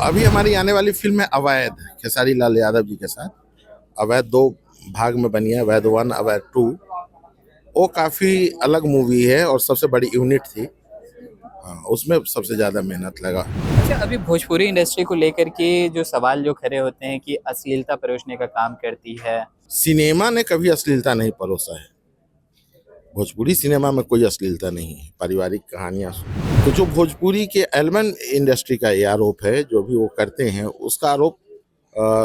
अभी हमारी आने वाली फिल्म है अवैध, खेसारी लाल यादव जी के साथ। अवैध दो भाग में बनी है, अवैध 1, अवैध 2। वो काफ़ी अलग मूवी है और सबसे बड़ी यूनिट थी। हाँ, उसमें सबसे ज़्यादा मेहनत लगा। अच्छा, अभी भोजपुरी इंडस्ट्री को लेकर के जो सवाल जो खड़े होते हैं कि अश्लीलता परोसने का काम करती है। सिनेमा ने कभी अश्लीलता नहीं परोसा है। भोजपुरी सिनेमा में कोई अश्लीलता नहीं है, पारिवारिक कहानियाँ। तो जो भोजपुरी के एल्बम इंडस्ट्री का ये आरोप है, जो भी वो करते हैं, उसका आरोप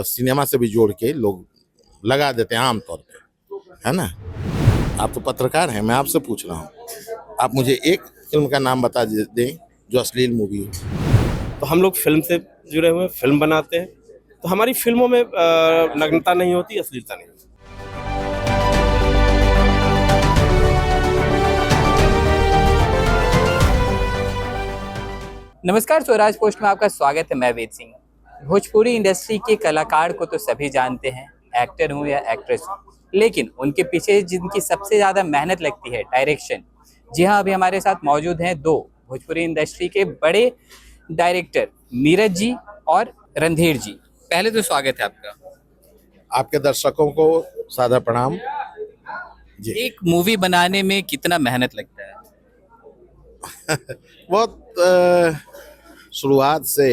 सिनेमा से भी जोड़ के लोग लगा देते हैं आमतौर पे, है ना। आप तो पत्रकार हैं, मैं आपसे पूछ रहा हूँ, आप मुझे एक फिल्म का नाम बता दें जो अश्लील मूवी हो। तो हम लोग फिल्म से जुड़े हुए हैं, फिल्म बनाते हैं, तो हमारी फिल्मों में नग्नता नहीं होती, अश्लीलता नहीं होती। नमस्कार, स्वराज पोस्ट में आपका स्वागत है। मैं वेद सिंह। भोजपुरी इंडस्ट्री के कलाकार को तो सभी जानते हैं, एक्टर हूँ या एक्ट्रेस हूँ, लेकिन उनके पीछे जिनकी सबसे ज़्यादा मेहनत लगती है, डायरेक्शन। जी हाँ, अभी हमारे साथ मौजूद हैं दो भोजपुरी इंडस्ट्री के बड़े डायरेक्टर, नीरज जी और रणधीर जी। पहले तो स्वागत है आपका। आपके दर्शकों को सादर प्रणाम जी। एक मूवी बनाने में कितना मेहनत लगता है? बहुत शुरुआत से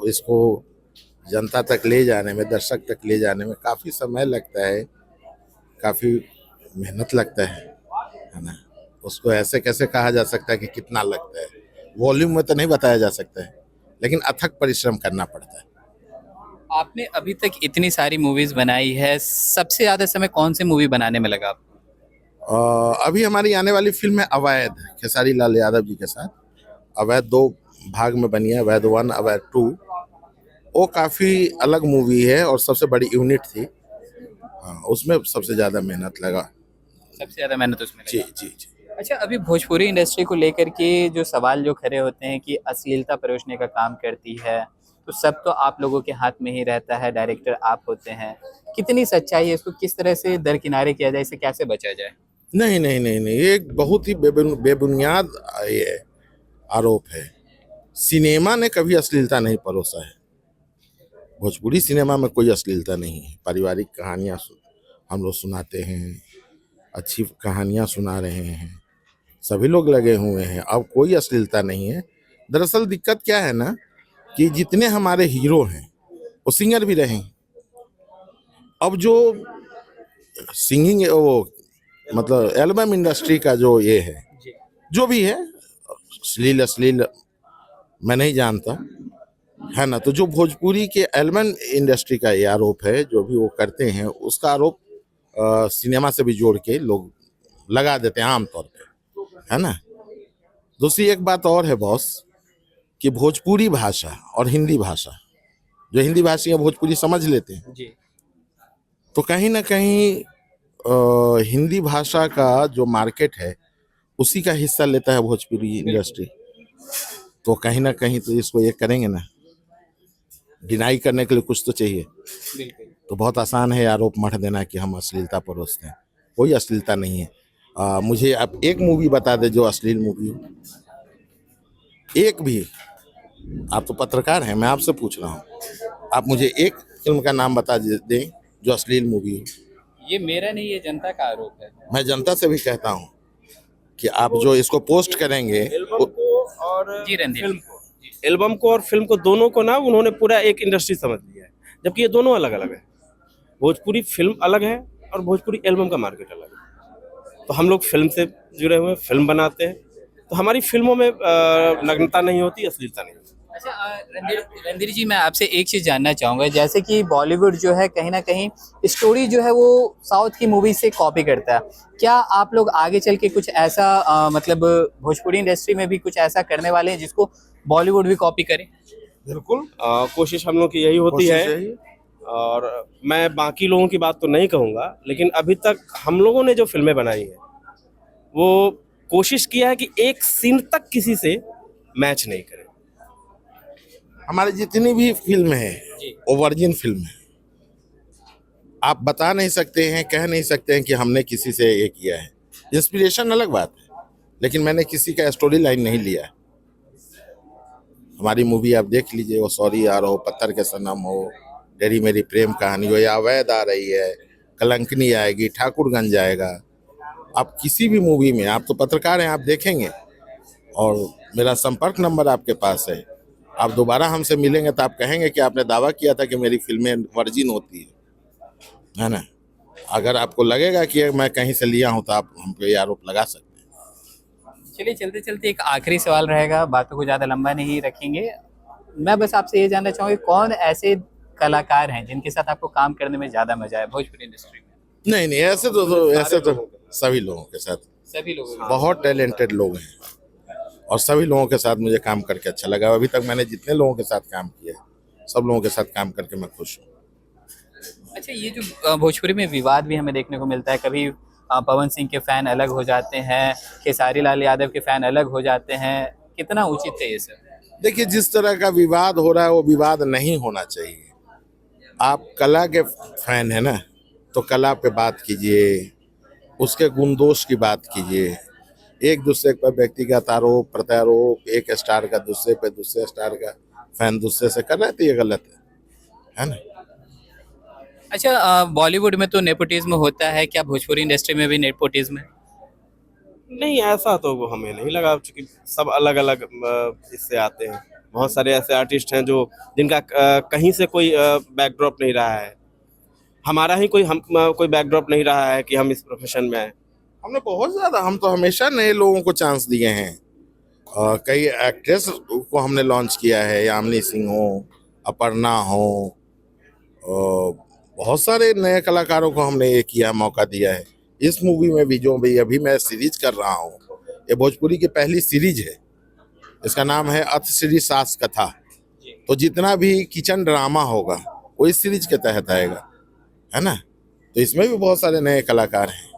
इसको जनता तक ले जाने में, दर्शक तक ले जाने में काफ़ी समय लगता है, काफ़ी मेहनत लगता है ना। उसको ऐसे कैसे कहा जा सकता है कि कितना लगता है, वॉल्यूम में तो नहीं बताया जा सकता है, लेकिन अथक परिश्रम करना पड़ता है। आपने अभी तक इतनी सारी मूवीज बनाई है, सबसे ज्यादा समय कौन सी मूवी बनाने में लगा आपको? अभी हमारी आने वाली फिल्म है अवैध, खेसारी लाल यादव जी के साथ। अवैध दो भाग में बनी है, अवैध 1, अवैध 2। वो काफ़ी अलग मूवी है और सबसे बड़ी यूनिट थी। हाँ, उसमें सबसे ज़्यादा मेहनत लगा। सबसे ज्यादा मेहनत उसमें जी लगा। जी जी। अच्छा, अभी भोजपुरी इंडस्ट्री को लेकर के जो सवाल जो खड़े होते हैं कि अश्लीलता परोसने का काम करती है, तो सब तो आप लोगों के हाथ में ही रहता है, डायरेक्टर आप होते हैं। कितनी सच्चाई है, इसको किस तरह से दरकिनारे किया जाए, इसे कैसे बचा जाए? नहीं नहीं नहीं नहीं, ये एक बहुत ही बेबुनियाद ये आरोप है। सिनेमा ने कभी अश्लीलता नहीं परोसा है। भोजपुरी सिनेमा में कोई अश्लीलता नहीं है, पारिवारिक कहानियाँ हम लोग सुनाते हैं, अच्छी कहानियाँ सुना रहे हैं, सभी लोग लगे हुए हैं, अब कोई अश्लीलता नहीं है। दरअसल दिक्कत क्या है ना, कि जितने हमारे हीरो हैं वो सिंगर भी रहे हैं। अब जो सिंगिंग वो मतलब एल्बम इंडस्ट्री का जो ये है, जो भी है, अश्लील अश्लील मैं नहीं जानता, है ना। तो जो भोजपुरी के एल्बम इंडस्ट्री का ये आरोप है, जो भी वो करते हैं, उसका आरोप सिनेमा से भी जोड़ के लोग लगा देते हैं आमतौर पे, है ना। दूसरी एक बात और है बॉस, कि भोजपुरी भाषा और हिंदी भाषा, जो हिंदी भाषी है भोजपुरी समझ लेते हैं, जी। तो कहीं ना कहीं हिंदी भाषा का जो मार्केट है उसी का हिस्सा लेता है भोजपुरी इंडस्ट्री। तो कहीं ना कहीं तो इसको ये करेंगे ना, डिनाई करने के लिए कुछ तो चाहिए। बिल्कुल। तो बहुत आसान है आरोप मढ़ देना कि हम अश्लीलता परोसते हैं। कोई अश्लीलता नहीं है। मुझे आप एक मूवी बता दे जो अश्लील मूवी हो, एक भी। आप तो पत्रकार हैं, मैं आपसे पूछ रहा हूँ, आप मुझे एक फिल्म का नाम बता दें जो अश्लील मूवी हो। ये मेरा नहीं, ये जनता का आरोप है। मैं जनता से भी कहता हूँ कि आप जो इसको पोस्ट करेंगे एल्बम को और जी रणधीर। फिल्म को, एल्बम को और फिल्म को दोनों को ना उन्होंने पूरा एक इंडस्ट्री समझ लिया है, जबकि ये दोनों अलग अलग है। भोजपुरी फिल्म अलग है और भोजपुरी एल्बम का मार्केट अलग है। तो हम लोग फिल्म से जुड़े हुए हैं, फिल्म बनाते हैं, तो हमारी फिल्मों में नग्नता नहीं होती, अश्लीलता नहीं होती। अच्छा, रणधीर जी, मैं आपसे एक चीज़ जानना चाहूँगा। जैसे कि बॉलीवुड जो है कहीं ना कहीं स्टोरी जो है वो साउथ की मूवी से कॉपी करता है। क्या आप लोग आगे चल के कुछ ऐसा मतलब भोजपुरी इंडस्ट्री में भी कुछ ऐसा करने वाले हैं जिसको बॉलीवुड भी कॉपी करे? बिल्कुल कोशिश हम लोग की यही होती कोशिश है। यही। और मैं बाकी लोगों की बात तो नहीं कहूँगा, लेकिन अभी तक हम लोगों ने जो फिल्में बनाई हैं वो कोशिश किया है कि एक सीन तक किसी से मैच नहीं करे। हमारी जितनी भी फिल्म है जी। वो वर्जिन फिल्म है। आप बता नहीं सकते हैं, कह नहीं सकते हैं कि हमने किसी से ये किया है। इंस्पिरेशन अलग बात है, लेकिन मैंने किसी का स्टोरी लाइन नहीं लिया है। हमारी मूवी आप देख लीजिए, वो सॉरी यार हो, पत्थर के सनम हो, डेरी मेरी प्रेम कहानी हो, या अवैध आ रही है, कलंकनी आएगी, ठाकुरगंज आएगा। आप किसी भी मूवी में, आप तो पत्रकार हैं, आप देखेंगे, और मेरा संपर्क नंबर आपके पास है। आप दोबारा हमसे मिलेंगे तो आप कहेंगे कि आपने दावा किया था कि मेरी फिल्में वर्जिन होती है ना। अगर आपको लगेगा कि मैं कहीं से लिया हूँ तो आप हम पे ये आरोप लगा सकते हैं। चलिए चलते चलते एक आखिरी सवाल रहेगा, बातों को ज़्यादा लंबा नहीं रखेंगे। मैं बस आपसे ये जानना चाहूँगी, कौन ऐसे कलाकार हैं जिनके साथ आपको काम करने में ज़्यादा मजा आया भोजपुरी इंडस्ट्री में? नहीं नहीं, ऐसे तो सभी लोगों के साथ, सभी लोगों के बहुत टैलेंटेड लोग हैं और सभी लोगों के साथ मुझे काम करके अच्छा लगा। अभी तक मैंने जितने लोगों के साथ काम किया है, सब लोगों के साथ काम करके मैं खुश हूँ। अच्छा, ये जो भोजपुरी में विवाद भी हमें देखने को मिलता है, कभी पवन सिंह के फैन अलग हो जाते हैं, खेसारी लाल यादव के फैन अलग हो जाते हैं, कितना उचित है ये सब? देखिए, जिस तरह का विवाद हो रहा है वो विवाद नहीं होना चाहिए। आप कला के फैन है ना, तो कला पे बात कीजिए, उसके गुण दोष की बात कीजिए। एक दूसरे पर व्यक्तिगत आरोप प्रत्यारोप, एक स्टार का दूसरे पे, दूसरे स्टार का फैन दूसरे से कर रहे हैं, तो ये गलत है ना। अच्छा, बॉलीवुड में तो नेपोटिज्म होता है, क्या भोजपुरी इंडस्ट्री में भी नेपोटिज्म है? नहीं, ऐसा तो वो हमें नहीं लगा, क्योंकि सब अलग अलग इससे आते हैं। बहुत सारे ऐसे आर्टिस्ट हैं जो जिनका कहीं से कोई बैकड्रॉप नहीं रहा है। हमारा ही कोई बैकड्रॉप नहीं रहा है कि हम इस प्रोफेशन में आए। हम तो हमेशा नए लोगों को चांस दिए हैं। कई एक्ट्रेस को हमने लॉन्च किया है, यामिनी सिंह हो, अपर्णा हो, बहुत सारे नए कलाकारों को हमने ये किया, मौका दिया है। इस मूवी में भी जो भी अभी मैं सीरीज कर रहा हूँ, ये भोजपुरी की पहली सीरीज है। इसका नाम है अथ श्री सास कथा। तो जितना भी किचन ड्रामा होगा वो इस सीरीज के तहत आएगा, है ना। तो इसमें भी बहुत सारे नए कलाकार हैं।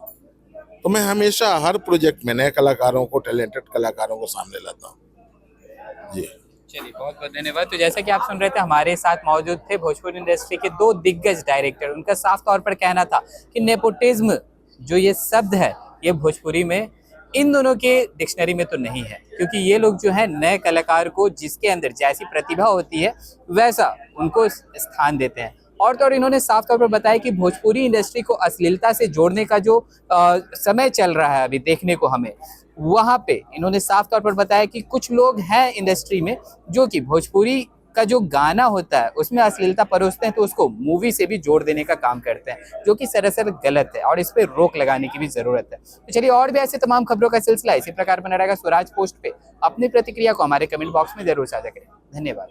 तो मैं हमेशा हर प्रोजेक्ट में नए कलाकारों को, टैलेंटेड कलाकारों को सामने लाता हूँ जी। चलिए, बहुत बहुत धन्यवाद। तो जैसा कि आप सुन रहे थे, हमारे साथ मौजूद थे भोजपुरी इंडस्ट्री के दो दिग्गज डायरेक्टर। उनका साफ तौर पर कहना था कि नेपोटिज्म जो ये शब्द है, ये भोजपुरी में इन दोनों के डिक्शनरी में तो नहीं है, क्योंकि ये लोग जो है नए कलाकार को जिसके अंदर जैसी प्रतिभा होती है वैसा उनको स्थान देते हैं। और तो और इन्होंने साफ तौर पर बताया कि भोजपुरी इंडस्ट्री को अश्लीलता से जोड़ने का जो समय चल रहा है अभी देखने को हमें, वहाँ पे इन्होंने साफ तौर पर बताया कि कुछ लोग हैं इंडस्ट्री में जो कि भोजपुरी का जो गाना होता है उसमें अश्लीलता परोसते हैं, तो उसको मूवी से भी जोड़ देने का काम करते हैं, जो कि सरासर गलत है और इस पे रोक लगाने की भी जरूरत है। तो चलिए, और भी ऐसे तमाम खबरों का सिलसिला इसी प्रकार बना रहेगा स्वराज पोस्ट पे। अपनी प्रतिक्रिया को हमारे कमेंट बॉक्स में जरूर साझा करें। धन्यवाद।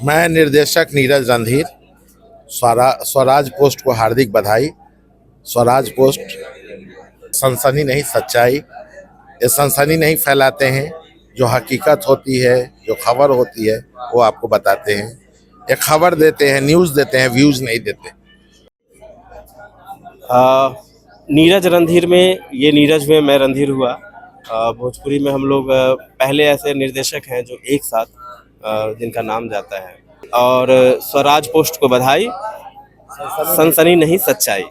मैं निर्देशक नीरज रणधीर, स्वराज पोस्ट को हार्दिक बधाई। स्वराज पोस्ट सनसनी नहीं सच्चाई, ये सनसनी नहीं फैलाते हैं, जो हकीकत होती है, जो खबर होती है वो आपको बताते हैं। ये खबर देते हैं, न्यूज़ देते हैं, व्यूज़ नहीं देते। नीरज रणधीर में ये नीरज में मैं रणधीर हुआ। भोजपुरी में हम लोग पहले ऐसे निर्देशक हैं जो एक साथ जिनका नाम जाता है। और स्वराज पोस्ट को बधाई, सनसनी नहीं सच्चाई।